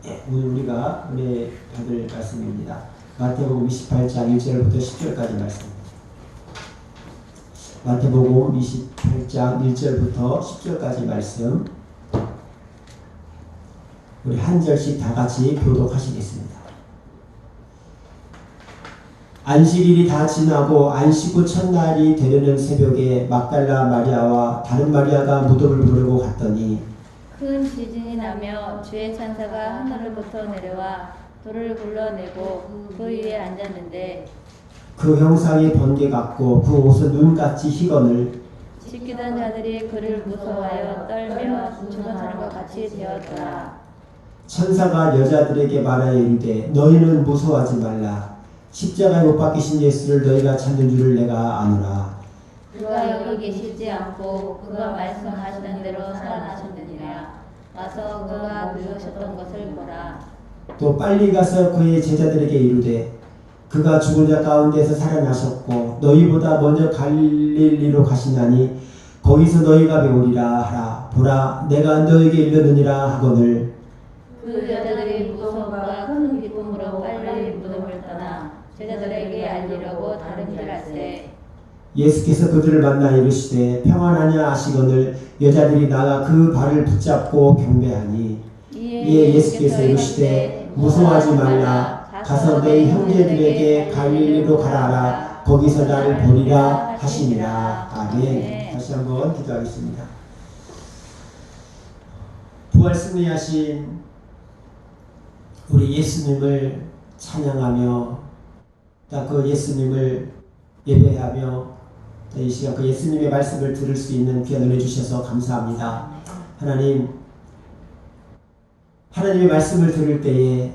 오늘 우리가 은혜 받을 말씀입니다. 마태복음 28장 1절부터 10절까지 말씀. 마태복음 28장 1절부터 10절까지 말씀. 우리 한 절씩 다 같이 교독하시겠습니다. 안식일이 다 지나고 안식 후 첫날이 되려는 새벽에 막달라 마리아와 다른 마리아가 무덤을 보려고 갔더니 큰 지진이 나며 주의 천사가 하늘로부터 내려와 돌을 굴러내고 그 위에 앉았는데 그 형상이 번개 같고 그 옷은 눈같이 희건을 지키던 자들이 그를 무서워하여 떨며 죽은 사람과 같이 되었더라. 천사가 여자들에게 말하여 이르되 너희는 무서워하지 말라. 십자가에 못 박히신 예수를 너희가 찾는 줄을 내가 아노라. 그가 여기 계시지 않고 그가 말씀하시는 대로 살아나셨느니라. 와서 그가 누우셨던 것을 보라. 또 빨리 가서 그의 제자들에게 이르되 그가 죽은 자 가운데서 살아나셨고 너희보다 먼저 갈릴리로 가시나니 거기서 너희가 배우리라 하라. 보라 내가 너희에게 이르느니라 하거늘 그 여자들이 무서움과 큰 기쁨으로 빨리 무덤을 떠나 제자들에게 알리려고 다른 길을 갈새 예수께서 그들을 만나 이르시되 평안하냐 하시거늘 여자들이 나가 그 발을 붙잡고 경배하니 이에 예수께서 이르시되 무서워하지 말라. 가서 내 형제들에게 갈릴리로 가라라. 거기서 나를 보리라 하시니라. 아멘. 다시 한번 기도하겠습니다. 부활 승리하신 우리 예수님을 찬양하며 그 예수님을 예배하며 이 시간 그 예수님의 말씀을 들을 수 있는 귀한 은혜 주셔서 감사합니다. 하나님의 말씀을 들을 때에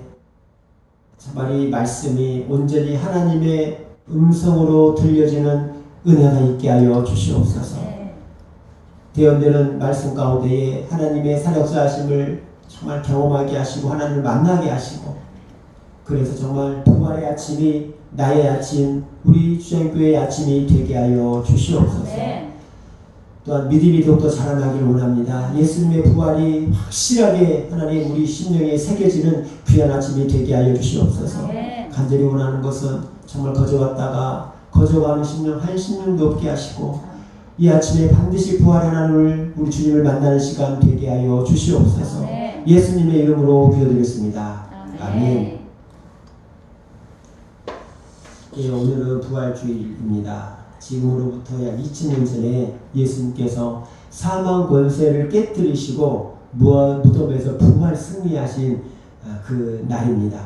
정말 이 말씀이 온전히 하나님의 음성으로 들려지는 은혜가 있게 하여 주시옵소서. 대언되는 말씀 가운데에 하나님의 사역자하심을 정말 경험하게 하시고 하나님을 만나게 하시고 그래서 정말 부활의 아침이 나의 아침 우리 주장교회의 아침이 되게 하여 주시옵소서. 또한 믿음이 더욱더 자라나길 원합니다. 예수님의 부활이 확실하게 하나님 우리 심령에 새겨지는 귀한 아침이 되게 하여 주시옵소서. 간절히 원하는 것은 정말 거저왔다가 거저가는 심령 한 심령도 없게 하시고 이 아침에 반드시 부활하는 우리 주님을 만나는 시간 되게 하여 주시옵소서. 예수님의 이름으로 기도드렸습니다. 아멘. 예, 오늘은 부활주일입니다. 지금으로부터 약 2000년 전에 예수님께서 사망 권세를 깨뜨리시고 무덤에서 부활 승리하신 그 날입니다.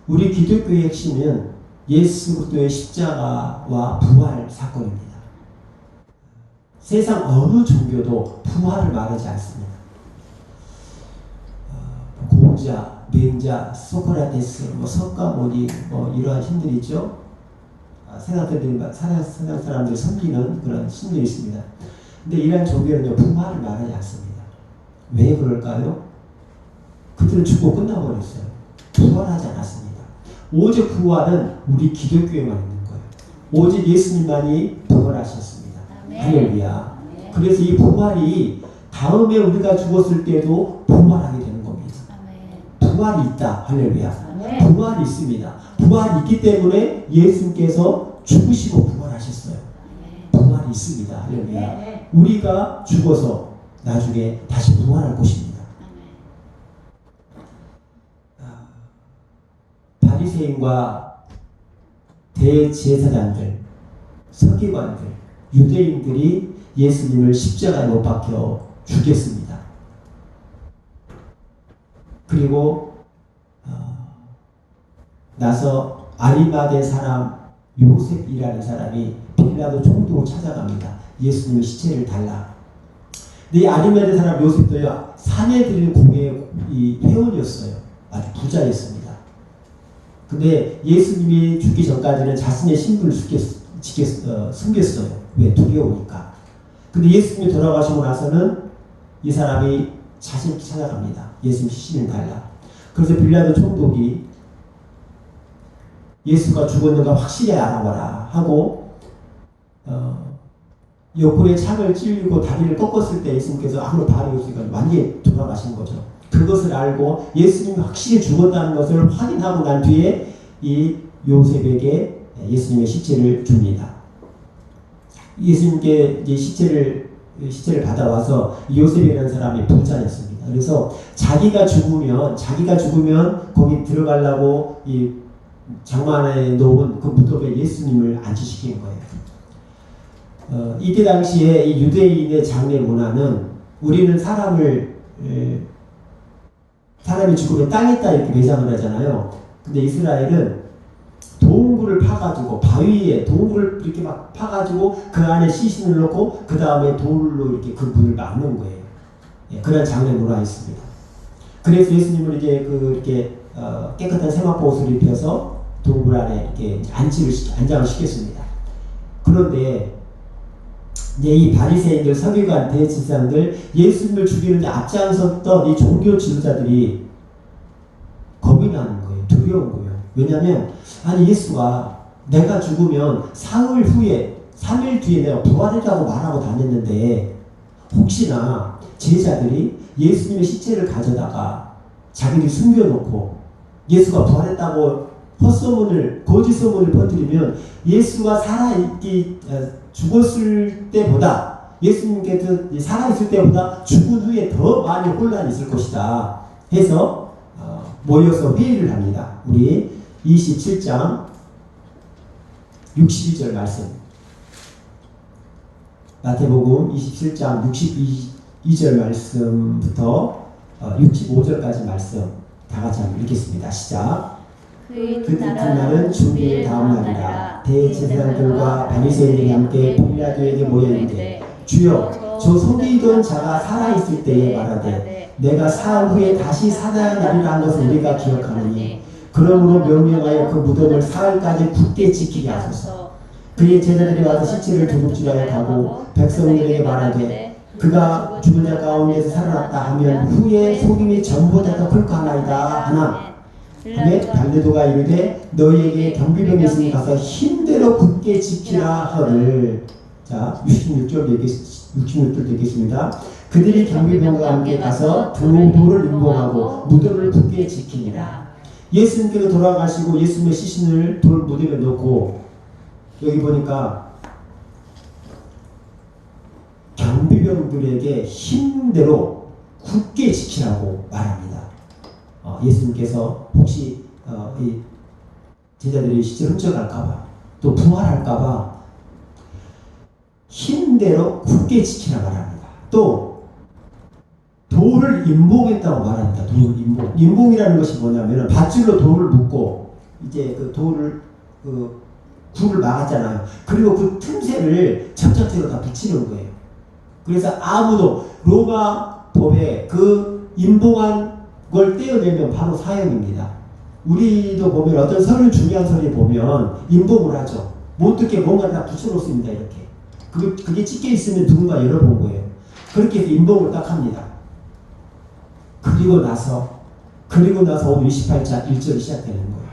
우리 기독교의 핵심은 예수 그리스도의 십자가와 부활 사건입니다. 세상 어느 종교도 부활을 말하지 않습니다. 공자, 맹자, 소크라테스, 석가모니 이러한 신들이 있죠. 세상 사람들이 섬기는 그런 신들이 있습니다. 근데 이러한 종교는요 부활을 말하지 않습니다. 왜 그럴까요? 그들은 죽고 끝나버렸어요. 부활하지 않았습니다. 오직 부활은 우리 기독교에만 있는 거예요. 오직 예수님만이 부활하셨습니다. 할렐루야. 그래서 이 부활이 다음에 우리가 죽었을 때도 부활하게 되는 겁니다. 부활이 있다. 할렐루야. 부활이 있습니다. 부활이 있기 때문에 예수님께서 죽으시고 부활하셨어요. 부활이 있습니다. 할렐루야. 우리가 죽어서 나중에 다시 부활할 것입니다. 바리새인과 대제사장들, 서기관들, 유대인들이 예수님을 십자가에 못 박혀 죽였습니다. 그리고 나서 아리마대 사람 요셉이라는 사람이 빌라도 총독을 찾아갑니다. 예수님의 시체를 달라. 근데 이 아리마대 사람 요셉도요 사내들인 공의 이 회원이었어요. 아주 부자였습니다. 근데 예수님이 죽기 전까지는 자신의 신분을 숨겼어요. 왜? 두려우니까. 근데 예수님이 돌아가시고 나서는 이 사람이 자신을 찾아갑니다. 예수님 시신을 달라. 그래서 빌라도 총독이 예수가 죽었는가 확실히 알아보라 하고 옆구리에 창을 찔리고 다리를 꺾었을 때 예수님께서 아무런 발이 없으니까 완전히 돌아가신 거죠. 그것을 알고 예수님이 확실히 죽었다는 것을 확인하고 난 뒤에 이 요셉에게 예수님의 시체를 줍니다. 예수님께 이제 시체를 받아와서 요셉이라는 사람이 부자였습니다. 그래서 자기가 죽으면 거기 들어가려고 이 장만에 놓은 그 무덤에 예수님을 안치시킨 거예요. 이때 당시에 이 유대인의 장례 문화는 우리는 사람이 죽으면 땅에다 이렇게 매장을 하잖아요. 근데 이스라엘은 동굴을 파가지고 바위에 동굴을 이렇게 막 파가지고 그 안에 시신을 넣고 그 다음에 돌로 이렇게 그 문을 막는 거예요. 그런 장례 문화가 있습니다. 그래서 예수님을 이제 이렇게 깨끗한 세마포 옷을 입혀서 동굴 안에 이렇게 안장을 시켰습니다. 그런데 이제 이 바리새인들, 서기관, 대제사장들 예수님을 죽이는데 앞장섰던 이 종교 지도자들이 겁이 나는 거예요. 두려운 거예요. 왜냐하면 아니 예수가 내가 죽으면 3일 뒤에 내가 부활했다고 말하고 다녔는데 혹시나 제자들이 예수님의 시체를 가져다가 자기들이 숨겨놓고 예수가 부활했다고 거짓 소문을 퍼뜨리면 예수가 죽었을 때보다 예수님께서 살아있을 때보다 죽은 후에 더 많이 혼란이 있을 것이다 해서 모여서 회의를 합니다. 우리 27장 62절 말씀, 마태복음 27장 62절 말씀부터 65절까지 말씀 다 같이 한번 읽겠습니다. 시작. 그 이튿날은 주일 다음 날이라. 대제사장들과 바리새인들이 함께 빌라도에게 모여 이르되 주여 저 속이던 자가 살아있을 때에 말하되 내가 사흘 후에 다시 살아나리라 한 것을 우리가 기억하느니 그러므로 명령하여 그 무덤을 사흘까지 굳게 지키게 하소서. 그의 제자들이 와서 시체를 두둑질하여 가고 백성들에게 말하되 그가 죽은 자 가운데서 살아났다 하면 후에 속임이 전보다 더 클 거나이다 하나. 빌라도가 이르되 너희에게 경비병이 있으니 가서 힘대로 굳게 지키라 하를. 자 66절 되겠습니다. 그들이 경비병과 함께 가서 돌을 임봉하고 무덤을 굳게 지키니라. 예수님께서 돌아가시고 예수님의 시신을 돌 무덤에 넣고 여기 보니까 경비병들에게 힘대로 굳게 지키라고 말합니다. 예수님께서 혹시 이 제자들이 시체를 훔쳐갈까봐 또 부활할까봐 힘대로 굳게 지키라 말합니다. 또 돌을 임봉했다고 말합니다. 돌을 임봉. 임봉이라는 것이 뭐냐면 밧줄로 돌을 묶고 이제 그 돌을 굴을 막았잖아요. 그리고 그 틈새를 접착제로 다 붙이는 거예요. 그래서 아무도 로마 법에 그 임봉한 걸 떼어내면 바로 사형입니다. 우리도 보면 어떤 중요한 서류 보면 임봉을 하죠. 못 듣게 뭔가를 다 붙여놓습니다. 이렇게. 그게 찍혀 있으면 누군가 열어본 거예요. 그렇게 해서 임봉을 딱 합니다. 그리고 나서 오늘 28장 1절이 시작되는 거예요.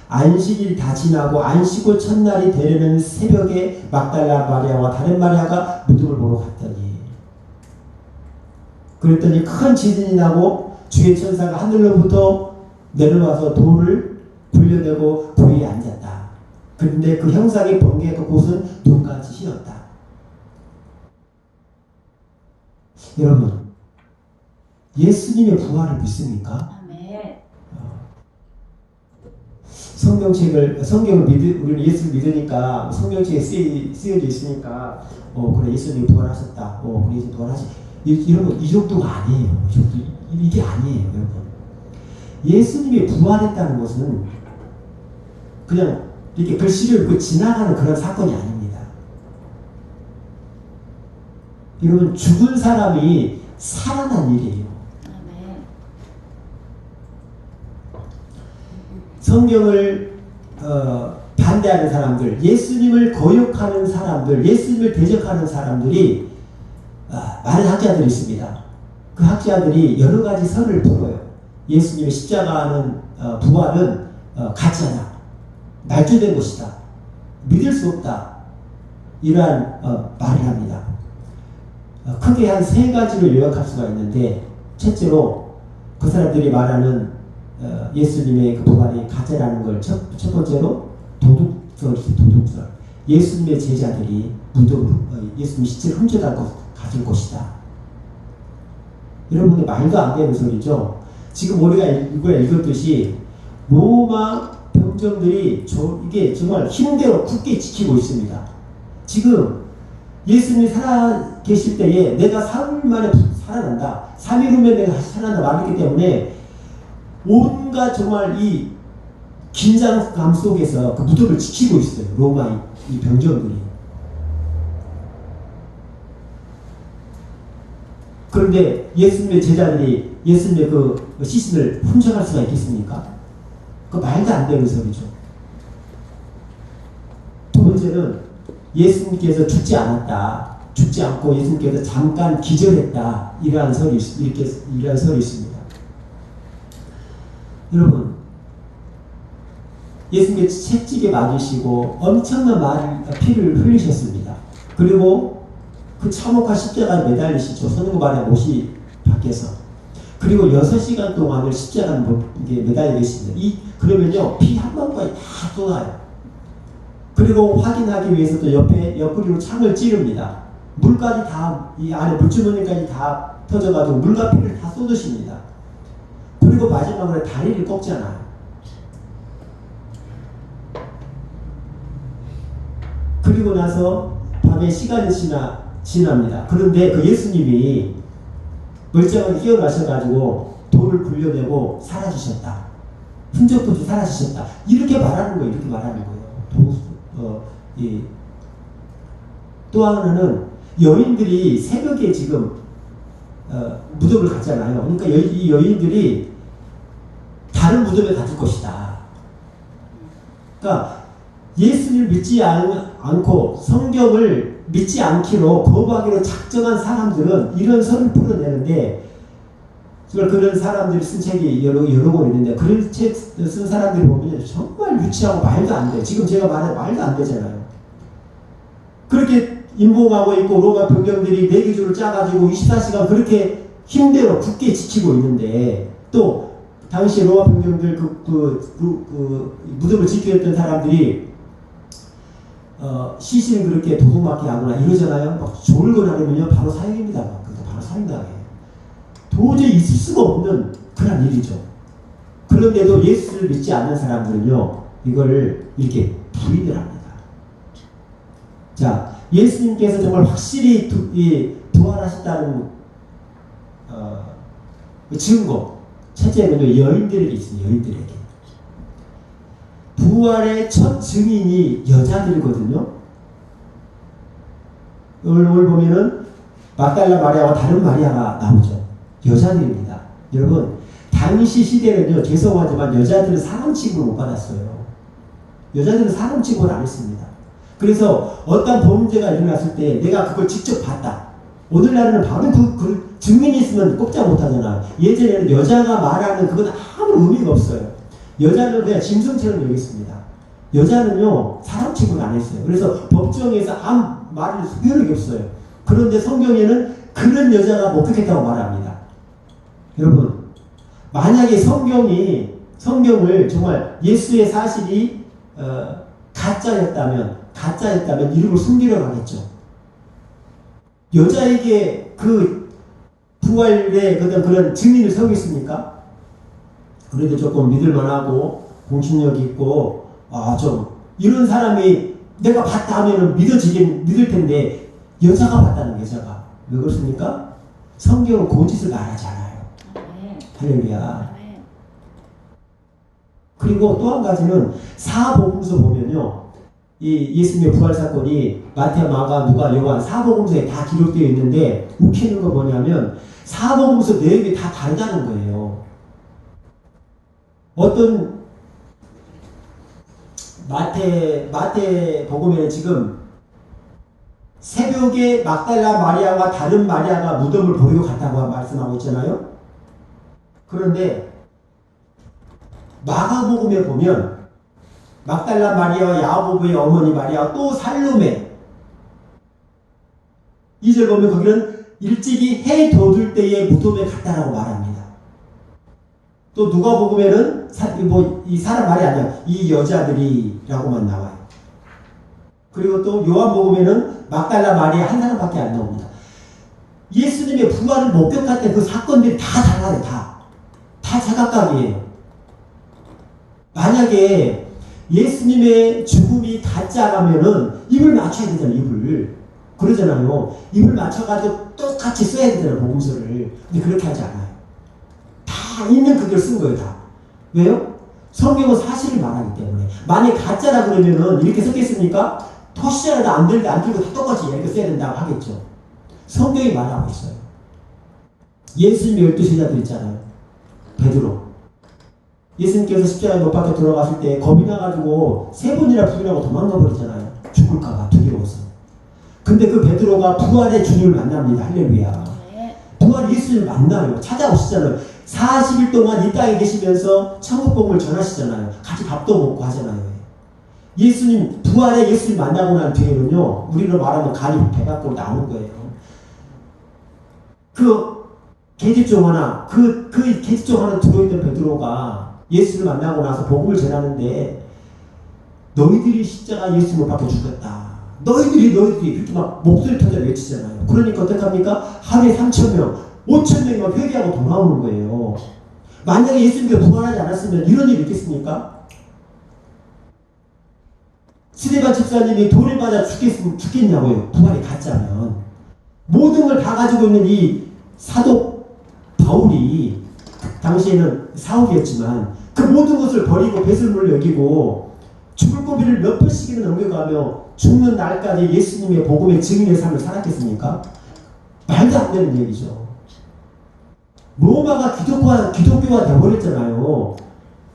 안식일 다 지나고 안식일 첫날이 되려는 새벽에 막달라 마리아와 다른 마리아가 무덤을 보러 갔더니 그랬더니 큰 지진이 나고 주의 천사가 하늘로부터 내려와서 돌을 굴려내고 그 위에 앉았다. 그런데 그 형상의 번개 그곳은 눈같이 휘었다. 여러분 예수님의 부활을 믿습니까? 성경을 우리는 예수를 믿으니까 성경책에 쓰여져 있으니까 그래 예수님이 부활하셨다. 그래 예수님 부활하시. 이런 이 정도가 아니에요. 이게 아니에요, 여러분. 예수님이 부활했다는 것은 그냥 이렇게 글씨를 읽고 지나가는 그런 사건이 아닙니다. 여러분 죽은 사람이 살아난 일이에요. 성경을 반대하는 사람들, 예수님을 거역하는 사람들, 예수님을 대적하는 사람들이 많은 학자들이 있습니다. 그 학자들이 여러 가지 설을 풀어요. 예수님의 십자가는 부활은 가짜다, 날조된 것이다, 믿을 수 없다, 이러한 말을 합니다. 크게 한 세 가지로 요약할 수가 있는데, 첫째로 그 사람들이 말하는 예수님의 그 부활이 가짜라는 걸 첫 번째로 도둑설. 예수님의 제자들이 예수님 시체를 훔쳐다가 가질 것이다. 여러분이 말도 안 되는 소리죠. 지금 우리가 이걸 읽었듯이 로마 병정들이 이게 정말 힘대로 굳게 지키고 있습니다. 지금 예수님이 살아 계실 때에 내가 3일 만에 살아난다. 3일 후면 내가 다시 살아난다 말했기 때문에 온갖 정말 이 긴장감 속에서 그 무덤을 지키고 있어요. 로마 이 병정들이. 그런데 예수님의 제자들이 예수님의 그 시신을 훔쳐갈 수가 있겠습니까? 그 말도 안 되는 소리죠. 두 번째는 예수님께서 죽지 않았다. 죽지 않고 예수님께서 잠깐 기절했다. 이러한 설이 있습니다. 여러분, 예수님께서 채찍에 맞으시고 엄청난 피를 흘리셨습니다. 그리고 그 참혹한 십자가에 매달리시죠. 손과 발에 못이 밖에서. 그리고 6시간 동안을 십자가에 매달려 계십니다. 그러면요, 피 한 방울까지 다 쏟아요. 그리고 확인하기 위해서 또 옆구리로 창을 찌릅니다. 물까지 다, 이 안에 물주머니까지 다 터져가지고 물과 피를 다 쏟으십니다. 그리고 마지막으로 다리를 꺾잖아요. 그리고 나서 밤에 시간이 지납니다. 그런데 그 예수님이 멀쩡하게 깨어나셔가지고 돌을 굴려내고 사라지셨다. 흔적도 없이 사라지셨다. 이렇게 말하는 거예요. 또 하나는 여인들이 새벽에 지금 무덤을 갔잖아요. 그러니까 이 여인들이 다른 무덤에 갔을 것이다. 그러니까 예수님을 믿지 않고 성경을 믿지 않기로 거부하기로 작정한 사람들은 이런 설을 풀어내는데, 그런 사람들이 쓴 책이 여러 권 있는데 그런 책 쓴 사람들이 보면 정말 유치하고 말도 안 돼. 지금 제가 말한 말도 안 되잖아요. 그렇게 인봉하고 있고 로마 병정들이 내기줄을 짜가지고 24시간 그렇게 힘대로 굳게 지키고 있는데, 또 당시 로마 병정들 무덤을 지키었던 사람들이 시신을 그렇게 도둑맞게 하거나 이러잖아요. 막 졸거나 하면요 바로 사형입니다. 바로 사형당해요. 도저히 있을 수가 없는 그런 일이죠. 그런데도 예수를 믿지 않는 사람들은요 이걸 이렇게 부인을 합니다. 자, 예수님께서 정말 확실히 부활하셨다는 증거, 첫째는 여인들에게 있습니다. 여인들에게. 부활의 첫 증인이 여자들이거든요. 오늘 보면은 막달라 마리아와 다른 마리아가 나오죠. 여자들입니다. 여러분, 당시 시대는요, 죄송하지만 여자들은 사람 취급을 못 받았어요. 여자들은 사람 취급을 안 했습니다. 그래서 어떤 범죄가 일어났을 때 내가 그걸 직접 봤다. 오늘날은 바로 그 증인이 있으면 꼼짝 못 하잖아. 예전에는 여자가 말하는 그건 아무 의미가 없어요. 여자는 그냥 짐승처럼 여겼습니다. 여자는요, 사람 취급을 안 했어요. 그래서 법정에서 아무 말을 소용이 없어요. 그런데 성경에는 그런 여자가 목격했다고 말합니다. 여러분, 만약에 성경을 정말 예수의 사실이 가짜였다면 이름을 숨기려고 하겠죠. 여자에게 그 부활의 그런 증인을 세우겠습니까? 그래도 조금 믿을만하고 공신력 있고 좀 이런 사람이 내가 봤다 하면은 믿을 텐데, 여자가 봤다는 여자가 왜 그렇습니까? 성경은 거짓을 말하지 않아요. 할렐루야. 그리고 또 한 가지는 사복음서 보면요, 이 예수님의 부활 사건이 마태, 마가, 누가, 요한 사복음서에 다 기록되어 있는데 웃기는 거 뭐냐면 사복음서 내용이 다 다르다는 거예요. 어떤 마태 복음에는 지금 새벽에 막달라 마리아와 다른 마리아가 무덤을 보려고 갔다고 말씀하고 있잖아요. 그런데 마가복음에 보면 막달라 마리아와 야고보의 어머니 마리아와 또 살로메, 2절 보면 거기는 일찍이 해 돋을 때에 무덤에 갔다라고 말합니다. 또 누가복음에는 이 사람 말이 아니야. 이 여자들이라고만 나와요. 그리고 또 요한복음에는 막달라 마리아 한 사람밖에 안 나옵니다. 예수님의 부활을 목격할 때 그 사건들이 다 달라요. 다 제각각이에요. 만약에 예수님의 죽음이 가짜라면은 입을 맞춰야 되잖아요. 입을. 그러잖아요. 입을 맞춰가지고 똑같이 써야 되잖아요. 복음서를. 근데 그렇게 하지 않아요. 다 있는 그대로 쓴 거예요. 다. 왜요? 성경은 사실을 말하기 때문에. 만약 가짜라 그러면은 이렇게 썼겠습니까? 토시자라도 안 들고 다 똑같이 이렇게 써야 된다고 하겠죠. 성경이 말하고 있어요. 예수님의 12제자들 있잖아요. 베드로. 예수님께서 십자가에 못 박혀 들어갔을 때 겁이 나가지고 3번이나 부인하고 도망가 버리잖아요. 죽을까봐 두려워서. 근데 그 베드로가 부활의 주님을 만납니다. 할렐루야. 부활 예수님을 만나요. 찾아오시잖아요. 40일 동안 이 땅에 계시면서 천국복음을 전하시잖아요. 같이 밥도 먹고 하잖아요. 예수님, 부활의 예수님 만나고 난 뒤에는요, 우리로 말하면 간이 배 밖으로 나오는 거예요. 그 계집종 하나, 그 계집종 하나 들어있던 베드로가 예수를 만나고 나서 복음을 전하는데, 너희들이 십자가 예수 못 박혀 죽였다. 너희들이 그렇게 막 목소리 터져 외치잖아요. 그러니까 어떡합니까? 하루에 3,000명, 5,000명이 막 회개하고 돌아오는 거예요. 만약에 예수님께서 부활하지 않았으면 이런 일이 있겠습니까? 스데반 집사님이 돌을 맞아 죽겠냐고요. 부활이 가짜면. 모든 걸 다 가지고 있는 이 사도 바울이, 당시에는 사울이었지만 그 모든 것을 버리고 배설물을 여기고 죽을 고비를 몇 번씩이나 넘겨가며 죽는 날까지 예수님의 복음의 증인의 삶을 살았겠습니까? 말도 안 되는 얘기죠. 로마가 기독교가 되어버렸잖아요.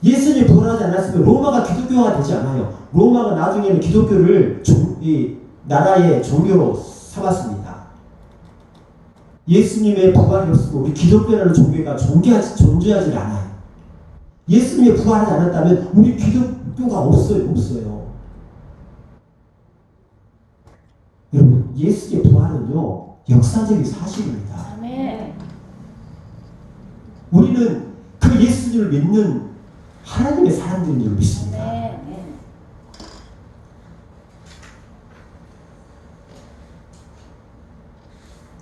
예수님이 부활하지 않았으면 로마가 기독교가 되지 않아요. 로마가 나중에는 기독교를 이 나라의 종교로 삼았습니다. 예수님의 부활이 없으면 우리 기독교라는 종교가 존재하지 않아요. 예수님이 부활하지 않았다면 우리 기독교가 없어요. 여러분, 예수의 부활은요, 역사적인 사실입니다. 아멘. 우리는 그 예수님을 믿는 하나님의 사람들인 줄 믿습니다. 아멘.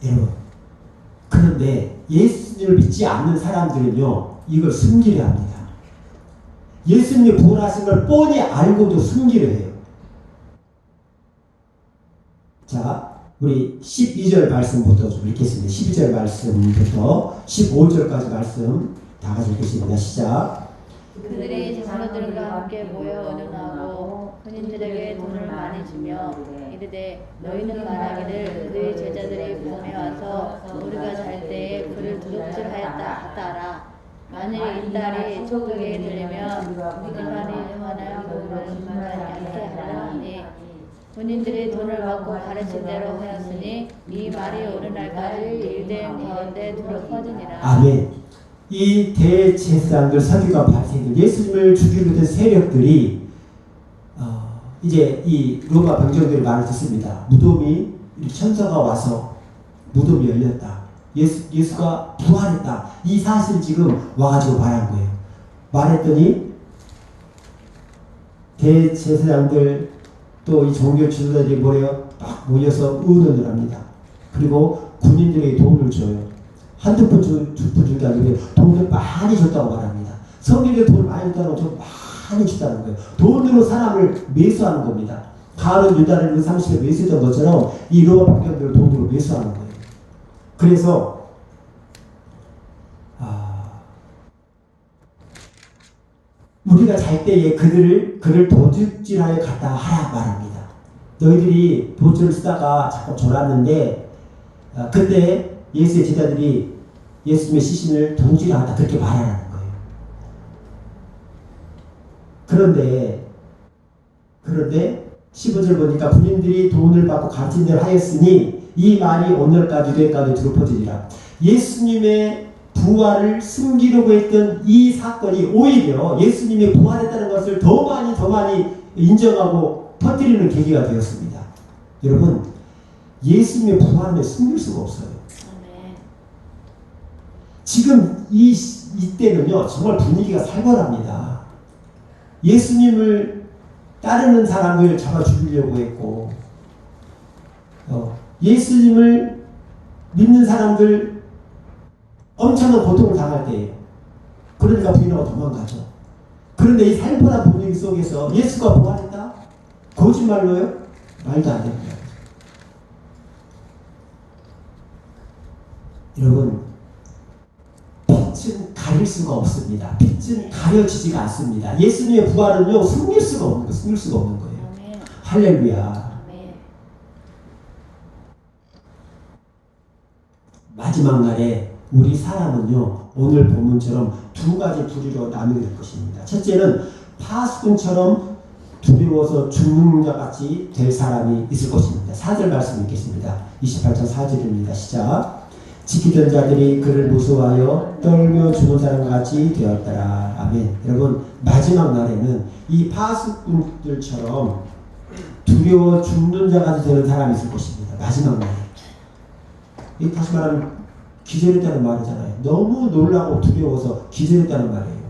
여러분, 그런데 예수님을 믿지 않는 사람들은요, 이걸 숨기려 합니다. 예수님이 부활하신 걸 뻔히 알고도 숨기려 해요. 자, 우리 12절 말씀부터 좀 읽겠습니다. 12절 말씀부터 15절까지 말씀 다 같이 읽겠습니다. 시작. 그들이 장로들과 함께 모여 의논하고 군인들에게 돈을 많이 주며 이르되 너희는 말하기를 그의 제자들이 밤에 와서 우리가 잘 때에 그를 도둑질하였다 하라. 만일 이 딸이 촉각에 들리면 우리 말이 영원한 복음을 중간에 않게 하라 하니 군인들이 돈을 받고 가르친 대로 하였으니 이 말이 오는 날까지 유대인 가운데 두루 퍼지니라. 아멘. 이 대제사장들, 서기관, 바리새인들, 예수님을 죽이려 된 세력들이 이제 이 로마 병정들의 말을 듣습니다. 무덤이 천사가 와서 무덤이 열렸다. 예수가 부활했다. 이 사실 지금 와가지고 말한 거예요. 말했더니 대제사장들 또 이 종교 지도자들이 뭐래요? 막 모여서 의논을 합니다. 그리고 군인들에게 돈을 줘요. 한두 푼 준 게 아니고 돈을 많이 줬다고 말합니다. 성경에 돈을 많이 줬다는 건 좀 많이 줬다는 거예요. 돈으로 사람을 매수하는 겁니다. 가룟 유다를 30에 매수했던 것처럼 이 로마 병정들을 돈으로 매수하는 거예요. 그래서 우리가 잘 때에 그를 도둑질하여 갔다 하라 말합니다. 너희들이 도주를 쓰다가 자꾸 졸았는데 그때 예수의 제자들이 예수님의 시신을 도둑질하다 그렇게 말하라는 거예요. 그런데 15절 보니까 군인들이 돈을 받고 가르친 대로 하였으니 이 말이 오늘까지 유대까지 두루퍼지리라. 예수님의 부활을 숨기려고 했던 이 사건이 오히려 예수님이 부활했다는 것을 더 많이 인정하고 퍼뜨리는 계기가 되었습니다. 여러분, 예수님의 부활을 숨길 수가 없어요. 지금 이때는요 정말 분위기가 살벌합니다. 예수님을 따르는 사람을 잡아 죽이려고 했고 예수님을 믿는 사람들 엄청난 고통을 당할 때예요. 그러니까 부인하고 도망가죠. 그런데 이 살벌한 분위기 속에서 예수가 뭐하랬다? 거짓말로요? 말도 안 됩니다. 여러분, 빛은 가릴 수가 없습니다. 빛은 가려지지가 않습니다. 예수님의 부활은요 숨길 수가 없는 거예요. 아멘. 할렐루야. 아멘. 마지막 날에 우리 사람은요 오늘 본문처럼 두 가지 부류로 나누게 될 것입니다. 첫째는 파수꾼처럼 두려워서 죽는 자 같이 될 사람이 있을 것입니다. 4절 말씀 읽겠습니다. 28장 4절입니다. 시작. 지키던 자들이 그를 무서워하여 떨며 죽은 사람과 같이 되었더라. 아멘. 여러분, 마지막 날에는 이 파수꾼들처럼 두려워 죽는 자 같이 되는 사람이 있을 것입니다. 마지막 날에. 이 다시 말하면 기절했다는 말이잖아요. 너무 놀라고 두려워서 기절했다는 말이에요.